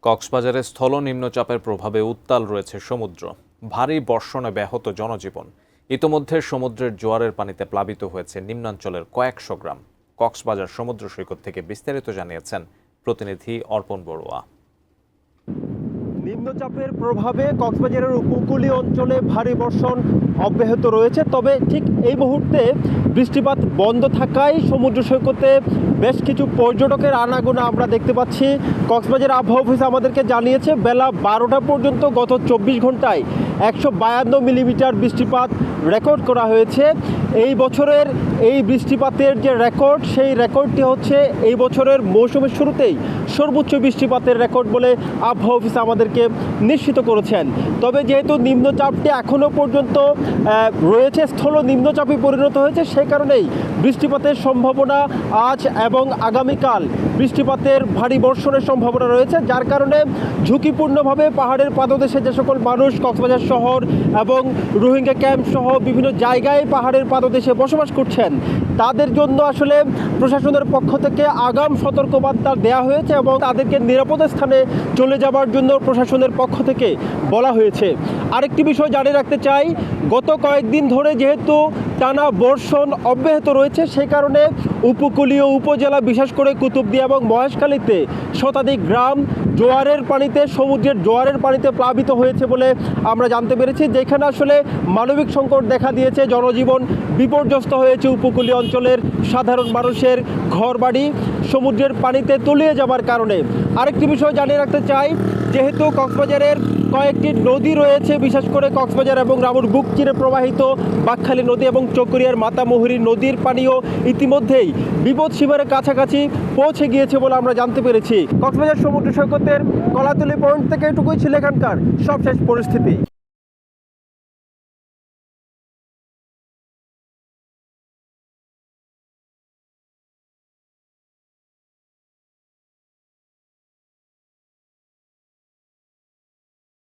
কক্সবাজারে স্থল নিম্নচাপের প্রভাবে উত্তাল রয়েছে সমুদ্র। ভারী বর্ষণে ব্যাহত জনজীবন। ইতোমধ্যে সমুদ্রের জোয়ারের পানিতে প্লাবিত হয়েছে নিম্নাঞ্চলের কয়েকশো গ্রাম। কক্সবাজার সমুদ্র সৈকত থেকে বিস্তারিত জানিয়েছেন প্রতিনিধি অর্পণ বড়ুয়া। নিম্নচাপের প্রভাবে কক্সবাজারের উপকূলীয় অঞ্চলে ভারী বর্ষণ অব্যাহত রয়েছে, তবে ঠিক এই মুহূর্তে বৃষ্টিপাত বন্ধ থাকায় সমুদ্র সৈকতে বেশ কিছু পর্যটকের আনাগোনা আমরা দেখতে পাচ্ছি। কক্সবাজার আবহাওয়া অফিস আমাদেরকে জানিয়েছে বেলা 12টা পর্যন্ত গত 24 ঘন্টায় 152 মিলিমিটার বৃষ্টিপাত রেকর্ড করা হয়েছে। এই বছরের এই বৃষ্টিপাতের যে রেকর্ড, সেই রেকর্ডটি হচ্ছে এই বছরের মৌসুমের শুরুতেই সর্বোচ্চ বৃষ্টিপাতের রেকর্ড বলে আবহাওয়া অফিস আমাদেরকে নিশ্চিত করেছেন। তবে যেহেতু নিম্নচাপটি এখনও পর্যন্ত রয়েছে, স্থল নিম্নচাপে পরিণত হয়েছে, সে কারণেই বৃষ্টিপাতের সম্ভাবনা আজ এবং আগামীকাল বৃষ্টিপাতের ভারী বর্ষণের সম্ভাবনা রয়েছে, যার কারণে ঝুঁকিপূর্ণভাবে পাহাড়ের পাদদেশে যে সকল মানুষ কক্সবাজার শহর এবং রোহিঙ্গা ক্যাম্প সহ বিভিন্ন জায়গায় পাহাড়ের পাদদেশে বসবাস করছেন, তাদের জন্য আসলে প্রশাসনের পক্ষ থেকে আগাম সতর্কবার্তা দেওয়া হয়েছে এবং তাদেরকে নিরাপদ স্থানে চলে যাবার জন্য প্রশাসনের পক্ষ থেকে বলা হয়েছে। আরেকটি বিষয় জানিয়ে রাখতে চাই, গত কয়েকদিন ধরে যেহেতু টানা বর্ষণ অব্যাহত রয়েছে, সেই কারণে উপকূলীয় উপজেলা বিশেষ করে কুতুবদিয়া এবং মহেশখালীতে শতাধিক গ্রাম জোয়ারের পানিতে, সমুদ্রের জোয়ারের পানিতে প্লাবিত হয়েছে বলে আমরা জানতে পেরেছি, যেখানে আসলে মানবিক সংকট দেখা দিয়েছে, জনজীবন বিপর্যস্ত হয়েছে। উপকূলীয় অঞ্চলের সাধারণ মানুষের ঘরবাড়ি সমুদ্রের পানিতে তলিয়ে যাবার কারণে। আরেকটি বিষয় জানিয়ে রাখতে চাই, যেহেতু কক্সবাজারের কয়েকটি নদী রয়েছে, বিশেষ করে কক্সবাজার এবং রামুর বুক চিরে প্রবাহিত বাকখালী নদী এবং চকরিয়ার মাতামুহুরী নদীর পানিও ইতিমধ্যেই বিপদ সীমার কাছাকাছি পৌঁছে গিয়েছে বলে আমরা জানতে পেরেছি। কক্সবাজার সমুদ্র সৈকতের কলাতলি পয়েন্ট থেকে এটুকুই ছিল এখানকার সবশেষ পরিস্থিতি।